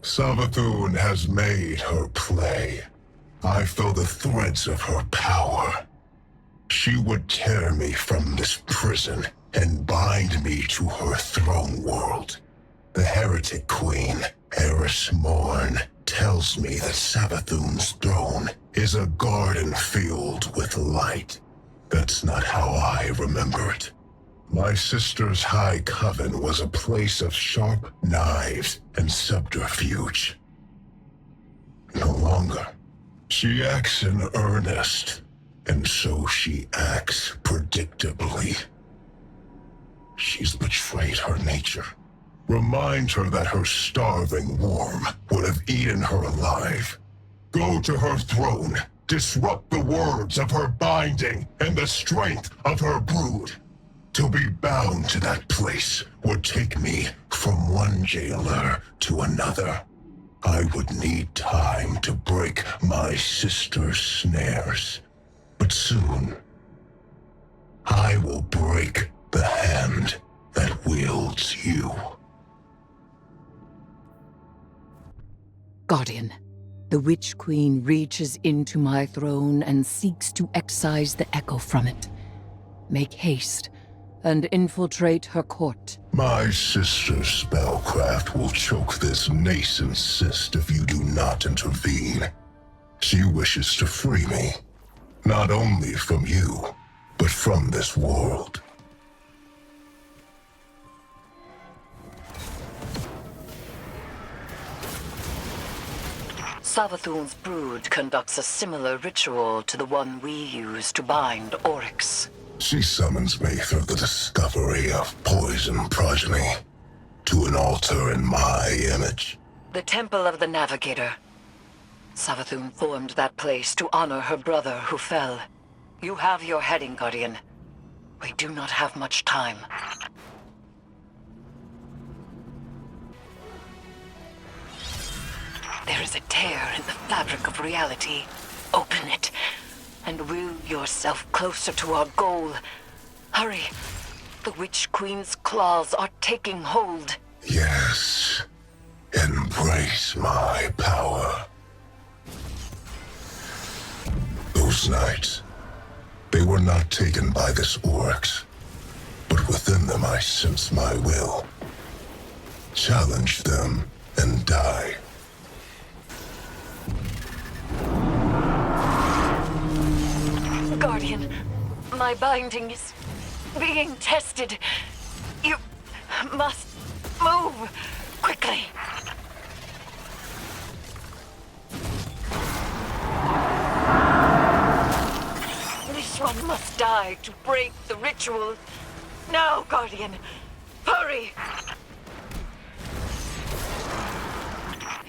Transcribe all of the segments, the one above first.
Savathun has made her play. I feel the threads of her power. She would tear me from this prison and bind me to her throne world. The heretic queen, Eris Morn, tells me that Savathun's throne is a garden filled with light. That's not how I remember it. My sister's high coven was a place of sharp knives and subterfuge. No longer. She acts in earnest, and so she acts predictably. She's betrayed her nature. Remind her that her starving worm would have eaten her alive. Go to her throne, disrupt the words of her binding and the strength of her brood. To be bound to that place would take me from one jailer to another. I would need time to break my sister's snares. But soon, I will break the hand that wields you. Guardian, the Witch Queen reaches into my throne and seeks to excise the echo from it. Make haste and infiltrate her court. My sister's spellcraft will choke this nascent cyst if you do not intervene. She wishes to free me, not only from you, but from this world. Savathun's brood conducts a similar ritual to the one we use to bind Oryx. She summons me through the discovery of poison progeny to an altar in my image. The Temple of the Navigator. Savathun formed that place to honor her brother who fell. You have your heading, Guardian. We do not have much time. There is a tear in the fabric of reality. Open it, and will yourself closer to our goal. Hurry. The Witch Queen's claws are taking hold. Yes. Embrace my power. Those nights, they were not taken by this Oryx, but within them I sense my will. Challenge them and die. Guardian, my binding is being tested. You must move quickly. This one must die to break the ritual. Now, Guardian, hurry!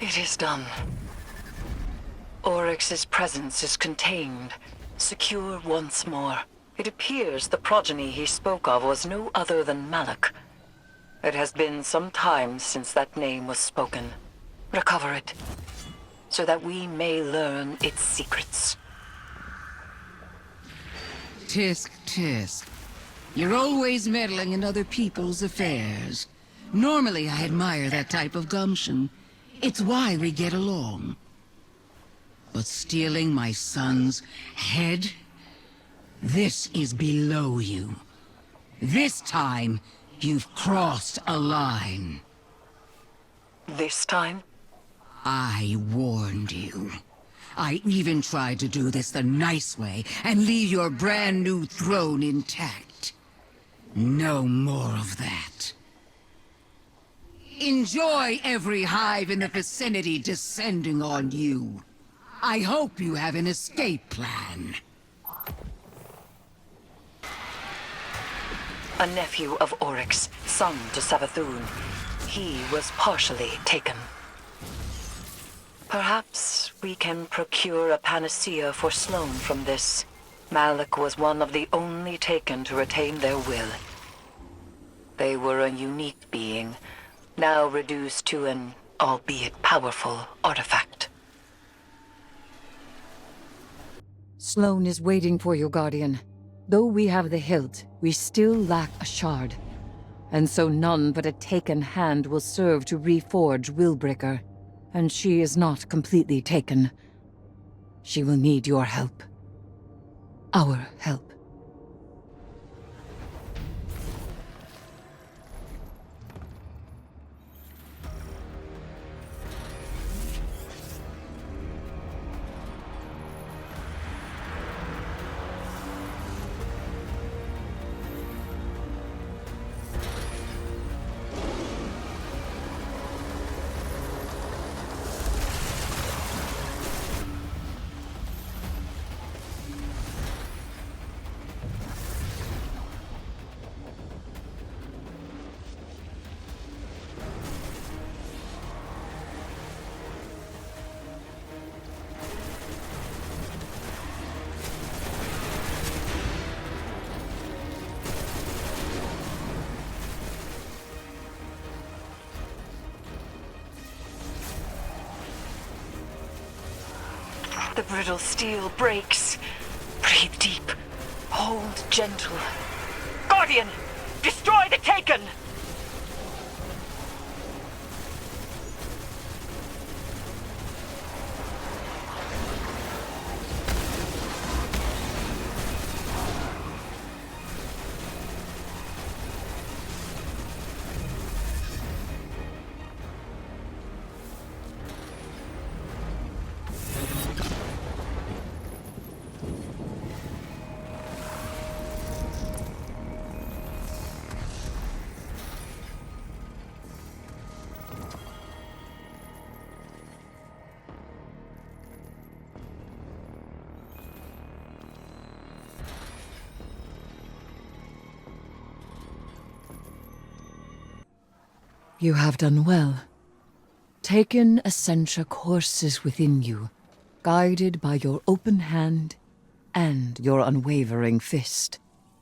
It is done. Oryx's presence is contained, secure once more. It appears the progeny he spoke of was no other than Malak. It has been some time since that name was spoken. Recover it, so that we may learn its secrets. Tisk, tisk. You're always meddling in other people's affairs. Normally I admire that type of gumption. It's why we get along. But stealing my son's head? This is below you. This time, you've crossed a line. This time? I warned you. I even tried to do this the nice way and leave your brand new throne intact. No more of that. Enjoy every hive in the vicinity descending on you. I hope you have an escape plan. A nephew of Oryx, son to Savathun. He was partially taken. Perhaps we can procure a panacea for Sloane from this. Malak was one of the only taken to retain their will. They were a unique being, now reduced to an, albeit powerful, artifact. Sloane is waiting for you, Guardian. Though we have the hilt, we still lack a shard. And so none but a taken hand will serve to reforge Willbreaker. and she is not completely taken. She will need your help. Our help. The brittle steel breaks. Breathe deep. Hold gentle. Guardian! Destroy the Taken! You have done well. Taken Essentia courses within you, guided by your open hand and your unwavering fist.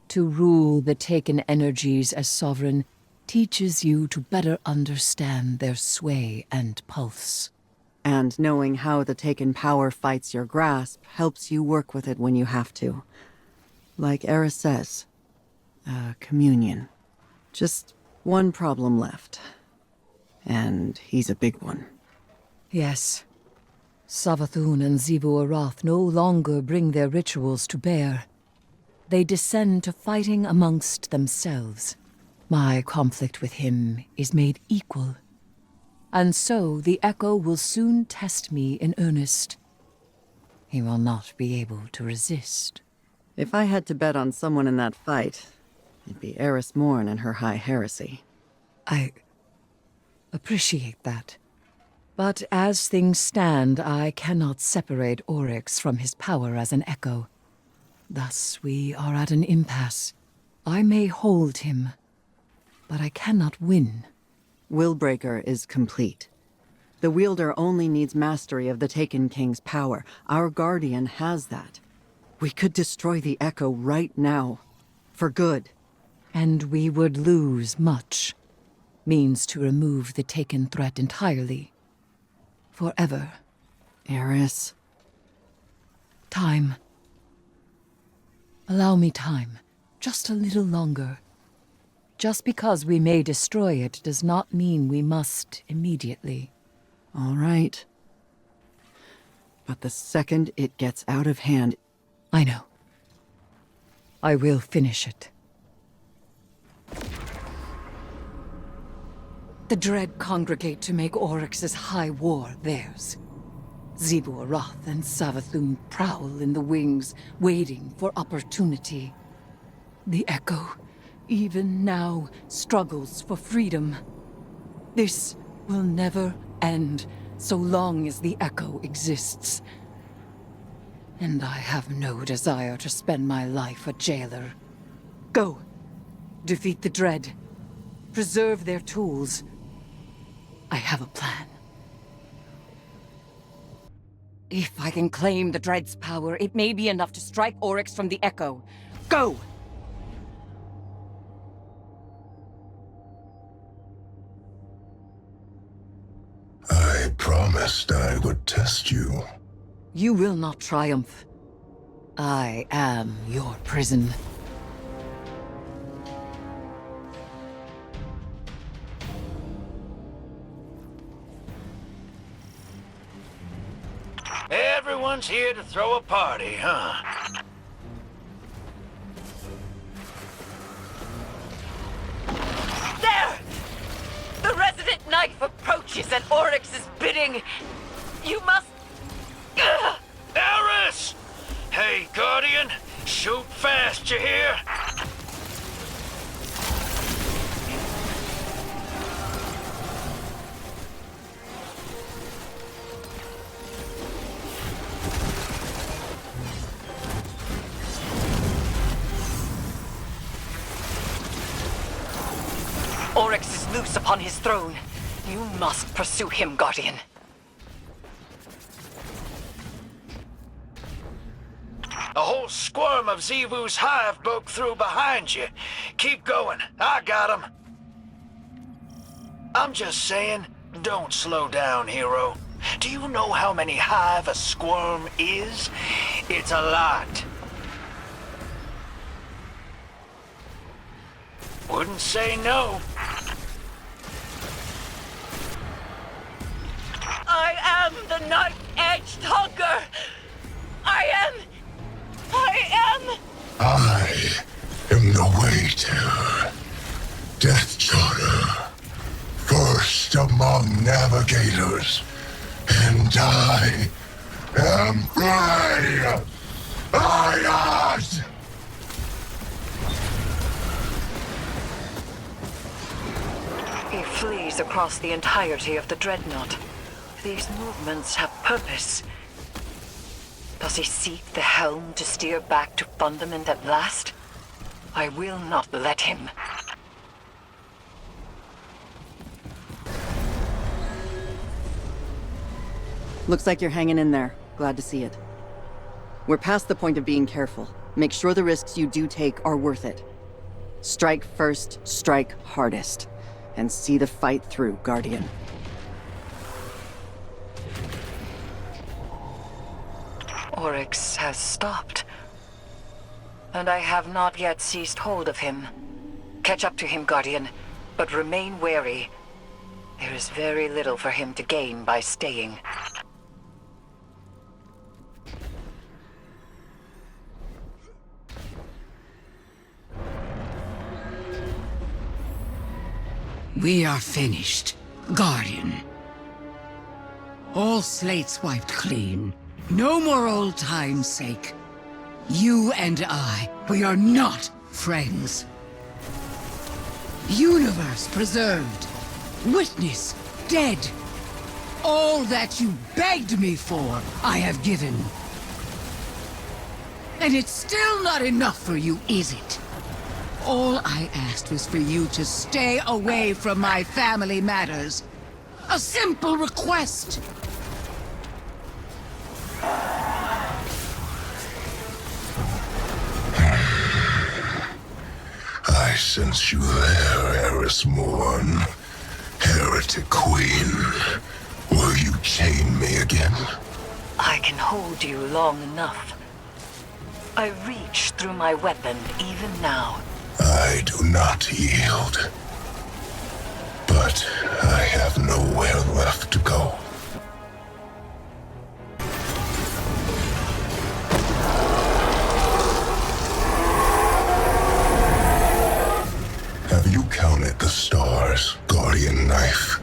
To rule the Taken energies as sovereign teaches you to better understand their sway and pulse. And knowing how the Taken power fights your grasp helps you work with it when you have to. Like Eris says, communion. Just one problem left. And he's a big one. Yes. Savathun and Xivu Arath no longer bring their rituals to bear. They descend to fighting amongst themselves. My conflict with him is made equal. And so the Echo will soon test me in earnest. He will not be able to resist. If I had to bet on someone in that fight, it'd be Eris Morn and her high heresy. I appreciate that. But as things stand, I cannot separate Oryx from his power as an Echo. Thus, we are at an impasse. I may hold him, but I cannot win. Willbreaker is complete. The wielder only needs mastery of the Taken King's power. Our Guardian has that. We could destroy the Echo right now. For good. And we would lose much. Means to remove the Taken threat entirely. Forever. Eris. Time. Allow me time. Just a little longer. Just because we may destroy it does not mean we must immediately. All right. But the second it gets out of hand... I know. I will finish it. The Dread congregate to make Oryx's high war theirs. Xivu Arath and Savathun prowl in the wings, waiting for opportunity. The Echo, even now, struggles for freedom. This will never end, so long as the Echo exists. And I have no desire to spend my life a jailer. Go. Defeat the Dread. Preserve their tools. I have a plan. If I can claim the Dread's power, it may be enough to strike Oryx from the Echo. Go! I promised I would test you. You will not triumph. I am your prison. everyone's here to throw a party, huh? There! The resident knife approaches at Oryx's bidding. You must... Ugh! Eris! Hey, Guardian, shoot fast, you hear? Oryx is loose upon his throne. You must pursue him, Guardian. A whole squirm of Zivu's hive broke through behind you. Keep going. I got him. I'm just saying, don't slow down, hero. Do you know how many hive a squirm is? It's a lot. Wouldn't say no. I am the knife-edged hunger! I am I am the waiter. Death Charter. First among navigators. And I am free! Ayat! He flees across the entirety of the Dreadnought. These movements have purpose. Does he seek the helm to steer back to Fundament at last? I will not let him. Looks like you're hanging in there. Glad to see it. We're past the point of being careful. Make sure the risks you do take are worth it. Strike first, strike hardest. And see the fight through, Guardian. Oryx has stopped. And I have not yet seized hold of him. Catch up to him, Guardian, but remain wary. There is very little for him to gain by staying. We are finished, Guardian. All slates wiped clean. No more old time's sake. You and I, we are not friends. Universe preserved. Witness dead. All that you begged me for, I have given. And it's still not enough for you, is it? All I asked was for you to stay away from my family matters. A simple request. I sense you there, Eris Morn. Heretic Queen. Will you chain me again? I can hold you long enough. I reach through my weapon even now. I do not yield. But I have nowhere left to go. Have you counted the stars, Guardian Knife?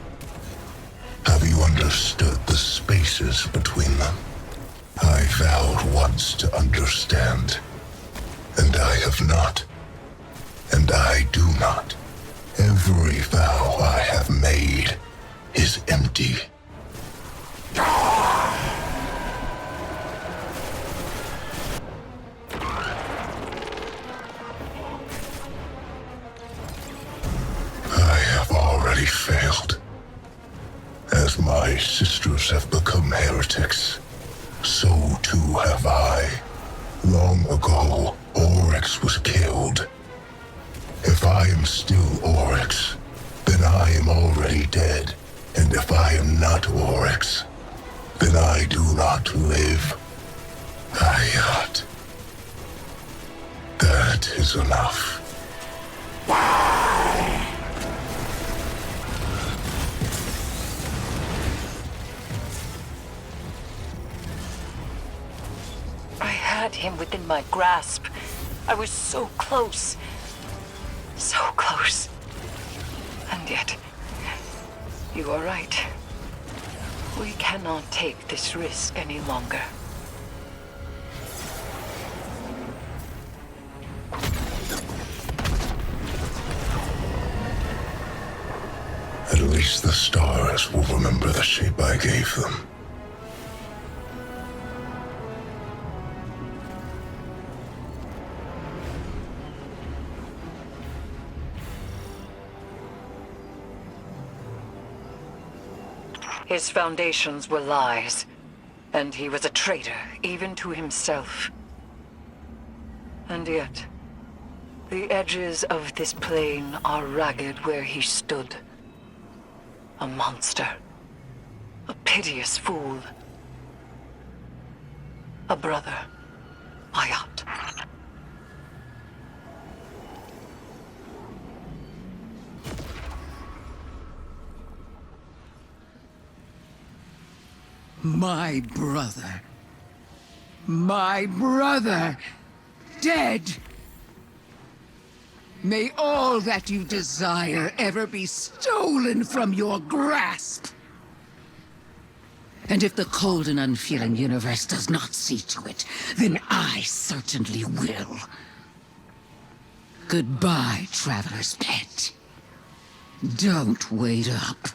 Have you understood the spaces between them? I vowed once to understand, and I have not. And I do not. Every vow I have made is empty. I have already failed. As my sisters have become heretics, so too have I. Long ago, Oryx was killed. If I am still Oryx, then I am already dead. And if I am not Oryx, then I do not live. Ayat. That is enough. had him within my grasp. I was so close. So close. And yet, you are right. We cannot take this risk any longer. At least the stars will remember the shape I gave them. His foundations were lies, and he was a traitor, even to himself. And yet, the edges of this plane are ragged where he stood. A monster. A piteous fool. A brother. Ayat. My brother. My brother. Dead. May all that you desire ever be stolen from your grasp. And if the cold and unfeeling universe does not see to it, then I certainly will. Goodbye, traveler's pet. Don't wait up.